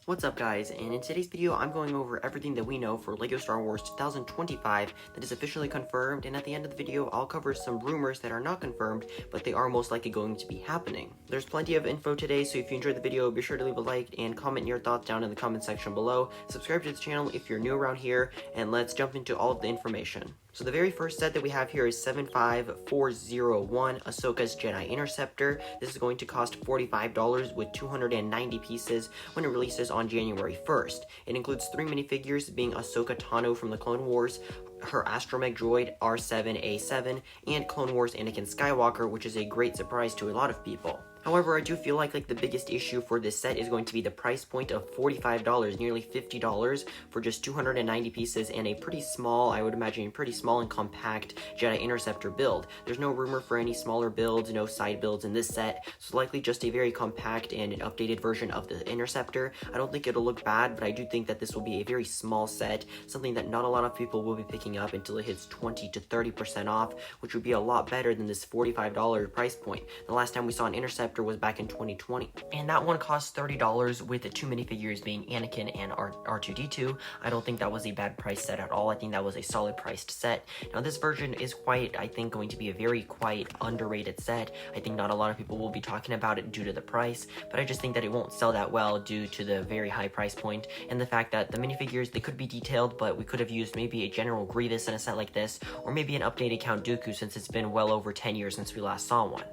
What's up guys, and in today's video I'm going over everything that we know for LEGO Star Wars 2025 that is officially confirmed, and at the end of the video I'll cover some rumors that are not confirmed, but they are most likely going to be happening. There's plenty of info today, so if you enjoyed the video, be sure to leave a like and comment your thoughts down in the comment section below. Subscribe to the channel if you're new around here, and let's jump into all of the information. So the very first set that we have here is 75401 Asoka's Jedi Interceptor. This is going to cost $45 with 290 pieces when it releases on January 1st. It includes 3 minifigures, being Ahsoka Tano from the Clone Wars, her astromech droid R7A7, and Clone Wars Anakin Skywalker, which is a great surprise to a lot of people. However, I do feel like the biggest issue for this set is going to be the price point of $45, nearly $50 for just 290 pieces and a pretty small, I would imagine, pretty small and compact Jedi Interceptor build. There's no rumor for any smaller builds, no side builds in this set, so likely just a very compact and an updated version of the Interceptor. I don't think it'll look bad, but I do think that this will be a very small set, something that not a lot of people will be picking up until it hits 20 to 30% off, which would be a lot better than this $45 price point. The last time we saw an Interceptor was back in 2020, and that one cost $30 with the 2 minifigures being Anakin and R2-D2. I don't think that was a bad price set at all. I think that was a solid priced set. Now this version is quite, I think, going to be a very quite underrated set. I think not a lot of people will be talking about it due to the price, but I just think that it won't sell that well due to the very high price point and the fact that the minifigures, they could be detailed, but we could have used maybe a General Grievous in a set like this, or maybe an updated Count Dooku, since it's been well over 10 years since we last saw one.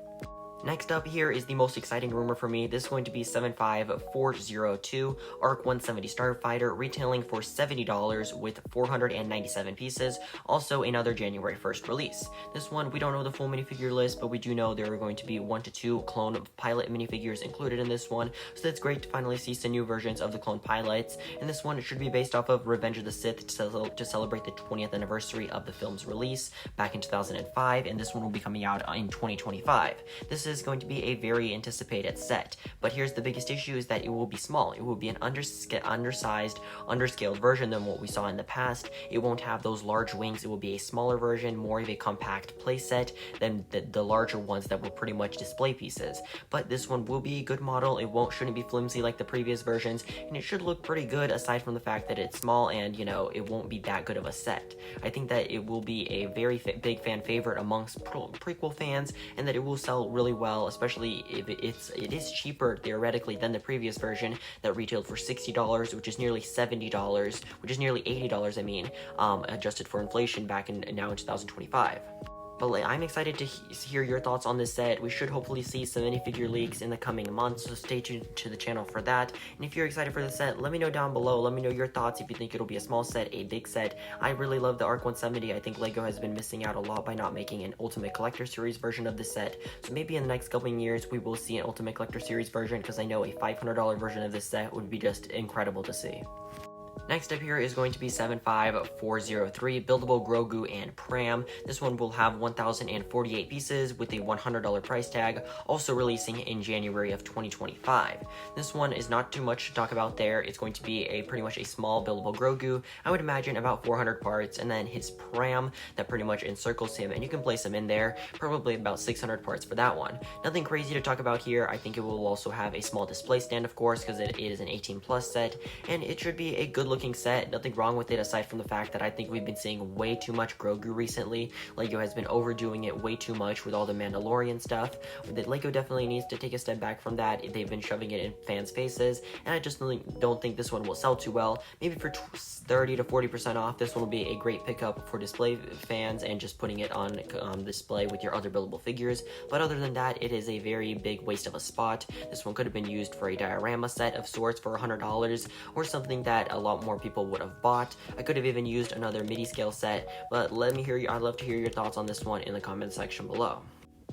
Next up here is the most exciting rumor for me. This is going to be 75402 ARC 170 Starfighter, retailing for $70 with 497 pieces, also another January 1st release. This one, we don't know the full minifigure list, but we do know there are going to be 1 to 2 clone pilot minifigures included in this one, so that's great to finally see some new versions of the clone pilots, and this one should be based off of Revenge of the Sith to celebrate the 20th anniversary of the film's release back in 2005, and this one will be coming out in 2025. This is going to be a very anticipated set, but here's the biggest issue, is that it will be small. It will be an undersized, underscaled version than what we saw in the past. It won't have those large wings. It will be a smaller version, more of a compact playset than the larger ones that were pretty much display pieces. But this one will be a good model. It shouldn't be flimsy like the previous versions, and it should look pretty good aside from the fact that it's small and, you know, it won't be that good of a set. I think that it will be a very big fan favorite amongst prequel fans, and that it will sell really well, especially if it is cheaper theoretically than the previous version that retailed for $60, which is nearly $70, which is nearly $80, I mean, adjusted for inflation back in 2025. But I'm excited to hear your thoughts on this set. We should hopefully see some minifigure leaks in the coming months, so stay tuned to the channel for that. And if you're excited for the set, let me know down below. Let me know your thoughts if you think it'll be a small set, a big set. I really love the ARC 170. I think LEGO has been missing out a lot by not making an Ultimate Collector Series version of this set. So maybe in the next couple of years we will see an Ultimate Collector Series version, because I know a $500 version of this set would be just incredible to see. Next up here is going to be 75403 Buildable Grogu and Pram. This one will have 1,048 pieces with a $100 price tag, also releasing in January of 2025. This one is not too much to talk about there. It's going to be pretty much a small buildable Grogu, I would imagine about 400 parts, and then his Pram that pretty much encircles him, and you can place him in there, probably about 600 parts for that one. Nothing crazy to talk about here. I think it will also have a small display stand, of course, because it is an 18+ set, and it should be a good looking set. Nothing wrong with it aside from the fact that I think we've been seeing way too much Grogu recently. LEGO has been overdoing it way too much with all the Mandalorian stuff. That LEGO definitely needs to take a step back from that. They've been shoving it in fans' faces, and I just really don't think this one will sell too well. Maybe for 30 to 40% off, this one will be a great pickup for display fans and just putting it on display with your other buildable figures. But other than that, it is a very big waste of a spot. This one could have been used for a diorama set of sorts for $100, or something that a lot more people would have bought. I could have even used another MIDI scale set, but I'd love to hear your thoughts on this one in the comment section below.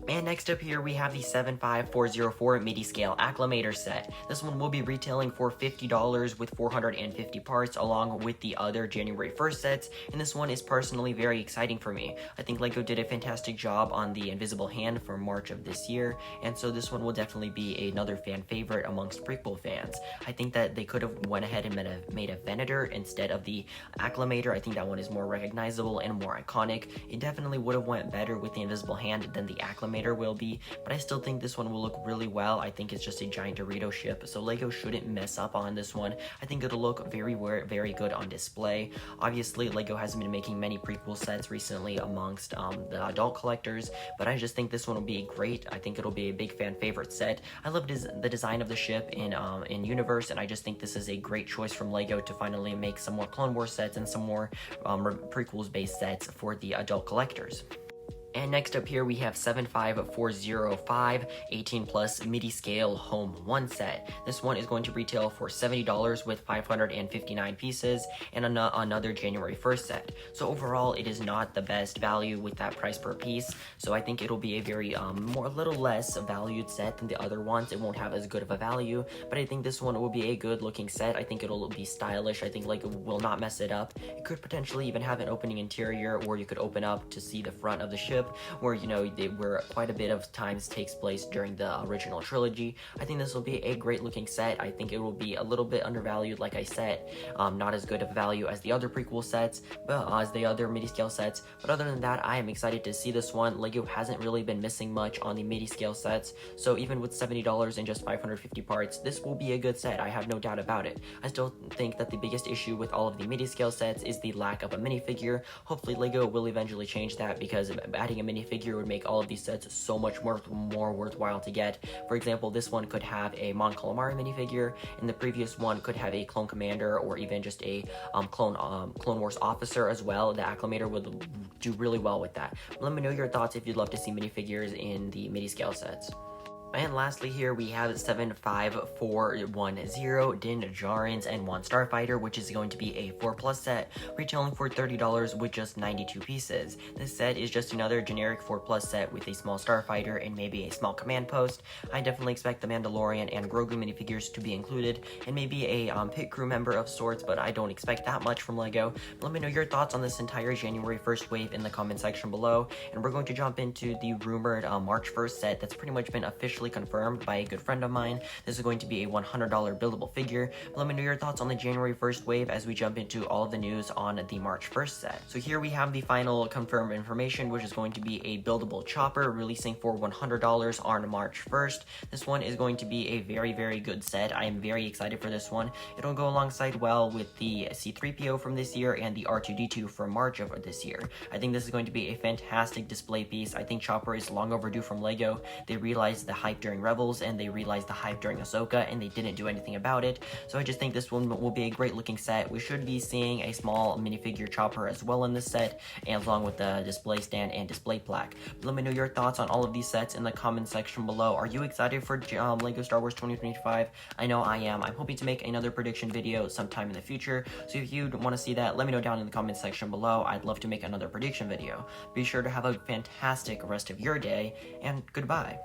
And next up here we have the 75404 MIDI scale Acclamator set. This one will be retailing for $50 with 450 parts, along with the other January 1st sets, and this one is personally very exciting for me. I think LEGO did a fantastic job on the Invisible Hand for March of this year, and so this one will definitely be another fan favorite amongst prequel fans. I think that they could have went ahead and made a Venator instead of the Acclamator. I think that one is more recognizable and more iconic. It definitely would have went better with the Invisible Hand than the Acclamator, Acclamator will be, but I still think this one will look really well. I think it's just a giant Dorito ship, so LEGO shouldn't mess up on this one. I think it'll look very good on display. Obviously, LEGO hasn't been making many prequel sets recently amongst the adult collectors, but I just think this one will be great. I think it'll be a big fan favorite set. I love the design of the ship in universe, and I just think this is a great choice from LEGO to finally make some more Clone Wars sets and some more prequels based sets for the adult collectors. And next up here we have 75405 18 plus MIDI scale home 1 set. This one is going to retail for $70 with 559 pieces and another January 1st set. So overall it is not the best value with that price per piece. So I think it'll be a very a little less valued set than the other ones. It won't have as good of a value, but I think this one will be a good looking set. I think it'll be stylish. I think LEGO will not mess it up. It could potentially even have an opening interior, or you could open up to see the front of the ship, where where quite a bit of times takes place during the original trilogy. I think this will be a great looking set. I think it will be a little bit undervalued, like I said, not as good of value as the other prequel sets, but as the other MIDI scale sets. But other than that, I am excited to see this one. LEGO hasn't really been missing much on the MIDI scale sets, so even with $70 and just 550 parts, this will be a good set. I have no doubt about it. I still think that the biggest issue with all of the MIDI scale sets is the lack of a minifigure. Hopefully LEGO will eventually change that, because adding a minifigure would make all of these sets so much more worthwhile to get. For example, this one could have a Mon Calamari minifigure, and the previous one could have a Clone Commander, or even just a Clone Wars officer as well. The Acclamator would do really well with that. Let me know your thoughts if you'd love to see minifigures in the MIDI scale sets. And lastly here we have 75410 Din Djarin's and 1 Starfighter, which is going to be a 4+ set, retailing for $30 with just 92 pieces. This set is just another generic 4+ set with a small Starfighter and maybe a small command post. I definitely expect the Mandalorian and Grogu minifigures to be included, and maybe a pit crew member of sorts, but I don't expect that much from LEGO. But let me know your thoughts on this entire January 1st wave in the comment section below, and we're going to jump into the rumored March 1st set that's pretty much been officially confirmed by a good friend of mine. This is going to be a $100 buildable figure. But let me know your thoughts on the January 1st wave as we jump into all of the news on the March 1st set. So here we have the final confirmed information, which is going to be a buildable chopper releasing for $100 on March 1st. This one is going to be a very good set. I am very excited for this one. It'll go alongside well with the C-3PO from this year and the R2-D2 from March of this year. I think this is going to be a fantastic display piece. I think Chopper is long overdue from LEGO. They realized the hype during Rebels, and they realized the hype during Asoka, and they didn't do anything about it. So I just think this one will be a great looking set. We should be seeing a small minifigure Chopper as well in this set, and along with the display stand and display plaque. But let me know your thoughts on all of these sets in the comment section below. Are you excited for LEGO Star Wars 2025? I know I am. I'm hoping to make another prediction video sometime in the future, so if you want to see that, let me know down in the comment section below. I'd love to make another prediction video. Be sure to have a fantastic rest of your day, and goodbye.